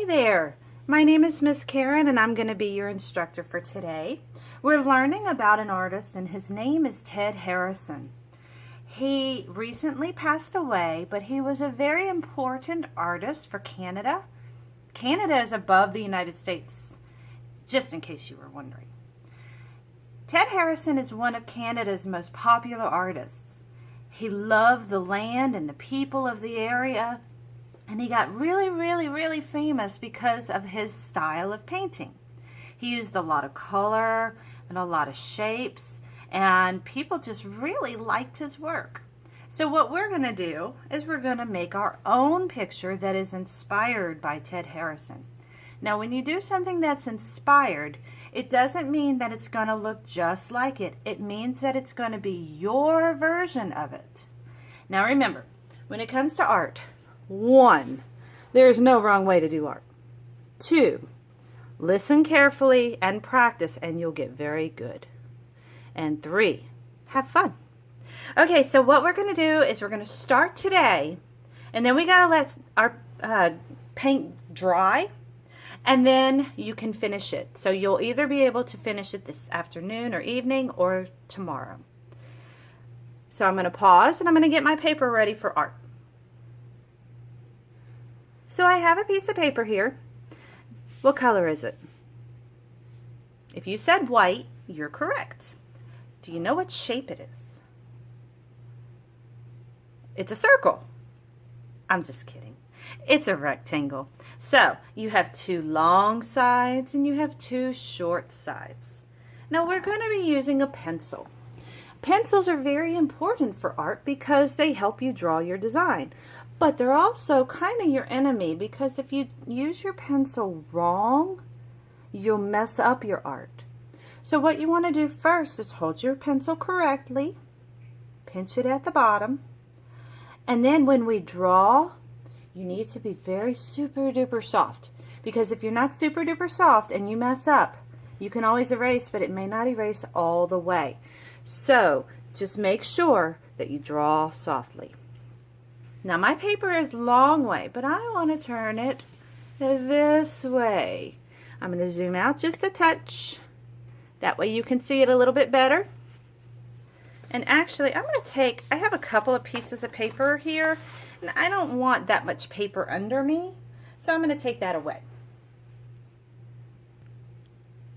Hey there, my name is Miss Karen and I'm going to be your instructor for today. We're learning about an artist and his name is Ted Harrison. He recently passed away, but he was a very important artist for Canada. Canada is above the United States, just in case you were wondering. Ted Harrison is one of Canada's most popular artists. He loved the land and the people of the area. And he got really famous because of his style of painting. He used a lot of color and a lot of shapes, and people just really liked his work. So what we're going to do is we're going to make our own picture that is inspired by Ted Harrison. Now, when you do something that's inspired, it doesn't mean that it's going to look just like it. It means that it's going to be your version of it. Now, remember, when it comes to art, 1, there is no wrong way to do art. 2, listen carefully and practice and you'll get very good. And 3, have fun. Okay, so what we're going to do is we're going to start today, and then we got to let our paint dry, and then you can finish it. So you'll either be able to finish it this afternoon or evening or tomorrow. So I'm going to pause and I'm going to get my paper ready for art. So I have a piece of paper here. What color is it? If you said white, you're correct. Do you know what shape it is? It's a circle. I'm just kidding. It's a rectangle. So you have 2 long sides and you have 2 short sides. Now we're going to be using a pencil. Pencils are very important for art because they help you draw your design. But they're also kind of your enemy because if you use your pencil wrong, you'll mess up your art. So what you want to do first is hold your pencil correctly, pinch it at the bottom, and then when we draw, you need to be very super duper soft. Because if you're not super duper soft and you mess up, you can always erase, but it may not erase all the way. So just make sure that you draw softly. Now my paper is long way, but I want to turn it this way. I'm going to zoom out just a touch. That way you can see it a little bit better. And actually, I'm going to take, I have a couple of pieces of paper here, and I don't want that much paper under me, so I'm going to take that away.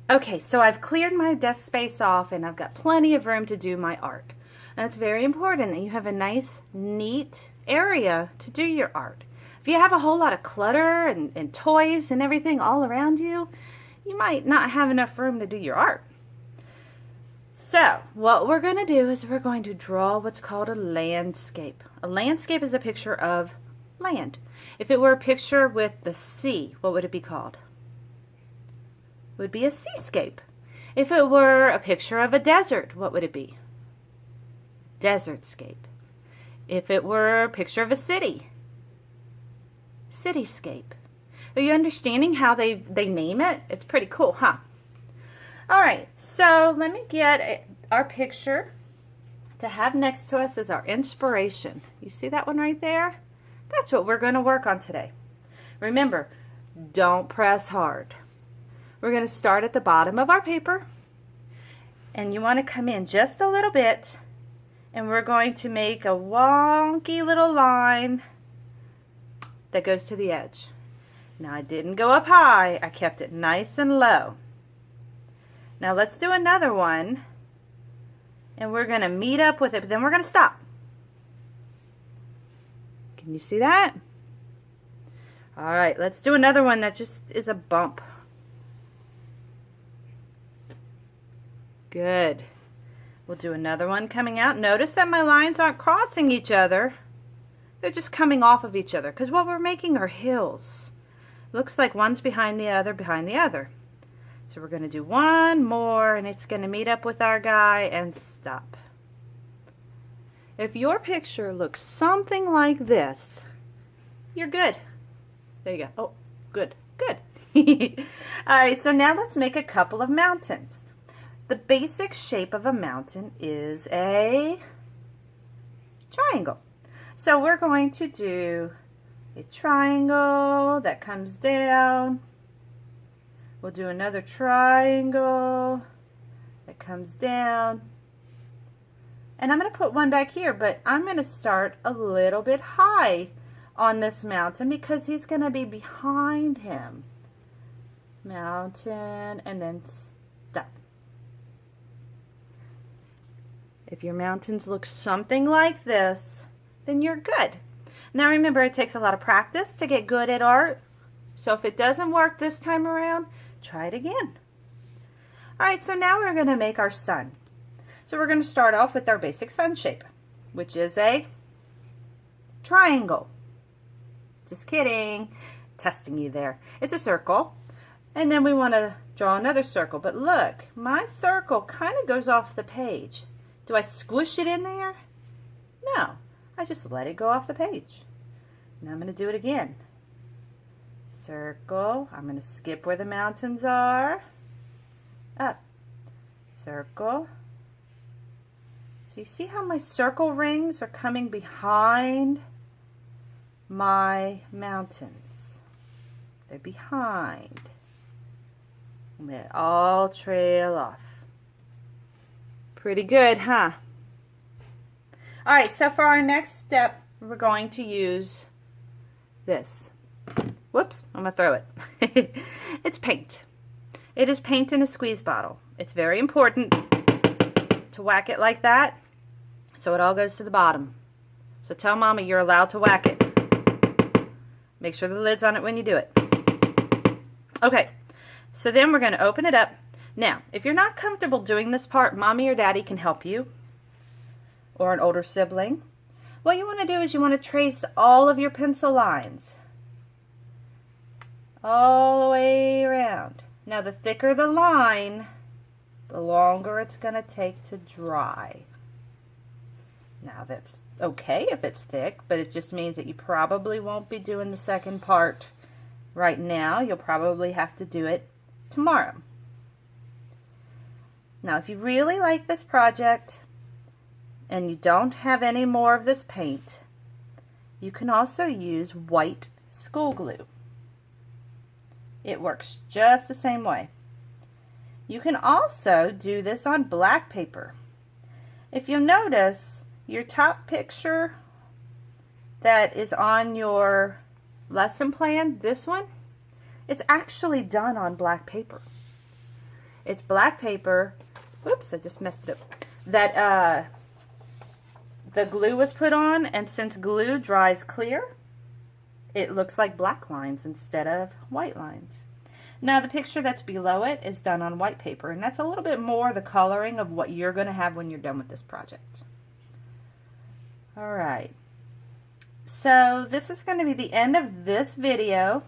Okay, so I've cleared my desk space off, and I've got plenty of room to do my art. And it's very important that you have a nice, neat area to do your art. If you have a whole lot of clutter and toys and everything all around you, you might not have enough room to do your art. So what we're going to do is we're going to draw what's called a landscape. A landscape is a picture of land. If it were a picture with the sea, what would it be called? It would be a seascape. If it were a picture of a desert, what would it be? Desertscape. If it were a picture of a city, cityscape. Are you understanding how they name it? It's pretty cool, huh? All right, so let me get our picture to have next to us as our inspiration. You see that one right there? That's what we're going to work on today. Remember, don't press hard. We're going to start at the bottom of our paper, and you want to come in just a little bit, and we're going to make a wonky little line that goes to the edge. Now I didn't go up high, I kept it nice and low. Now let's do another one, and we're going to meet up with it, but then we're going to stop. Can you see that? All right, let's do another one that just is a bump. Good. We'll do another one coming out. Notice that my lines aren't crossing each other. They're just coming off of each other because what we're making are hills. Looks like one's behind the other, behind the other. So we're going to do one more, and it's going to meet up with our guy and stop. If your picture looks something like this, you're good. There you go. Oh, good, good. All right, so now let's make a couple of mountains. The basic shape of a mountain is a triangle. So we're going to do a triangle that comes down. We'll do another triangle that comes down. And I'm going to put one back here, but I'm going to start a little bit high on this mountain because he's going to be behind him. Mountain and then step. If your mountains look something like this, then you're good. Now remember, it takes a lot of practice to get good at art. So if it doesn't work this time around, try it again. Alright, so now we're going to make our sun. So we're going to start off with our basic sun shape, which is a triangle. Just kidding. Testing you there. It's a circle. And then we want to draw another circle. But look, my circle kind of goes off the page. Do I squish it in there? No. I just let it go off the page. Now I'm going to do it again. Circle. I'm going to skip where the mountains are. Up. Circle. So you see how my circle rings are coming behind my mountains. They're behind. And they all trail off. Pretty good, huh? Alright, so for our next step, we're going to use this. Whoops, I'm going to throw it. It's paint. It is paint in a squeeze bottle. It's very important to whack it like that so it all goes to the bottom. So tell Mama you're allowed to whack it. Make sure the lid's on it when you do it. Okay, so then we're going to open it up. Now, if you're not comfortable doing this part, Mommy or Daddy can help you, or an older sibling. What you want to do is you want to trace all of your pencil lines all the way around. Now, the thicker the line, the longer it's going to take to dry. Now, that's okay if it's thick, but it just means that you probably won't be doing the second part right now. You'll probably have to do it tomorrow. Now, if you really like this project and you don't have any more of this paint, you can also use white school glue. It works just the same way. You can also do this on black paper. If you'll notice, your top picture that is on your lesson plan, this one, it's actually done on black paper. It's black paper, oops, I just messed it up, that the glue was put on, and since glue dries clear, it looks like black lines instead of white lines. Now the picture that's below it is done on white paper, and that's a little bit more the coloring of what you're going to have when you're done with this project. Alright, so this is going to be the end of this video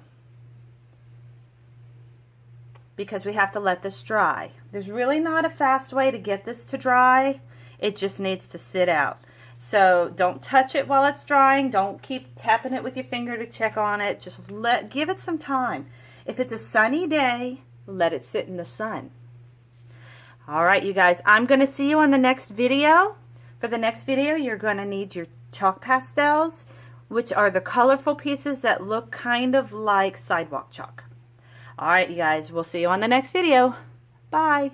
because we have to let this dry. There's really not a fast way to get this to dry. It just needs to sit out. So don't touch it while it's drying. Don't keep tapping it with your finger to check on it. Just give it some time. If it's a sunny day, let it sit in the sun. Alright, you guys, I'm going to see you on the next video. For the next video, you're going to need your chalk pastels, which are the colorful pieces that look kind of like sidewalk chalk. Alright, you guys, we'll see you on the next video. Bye.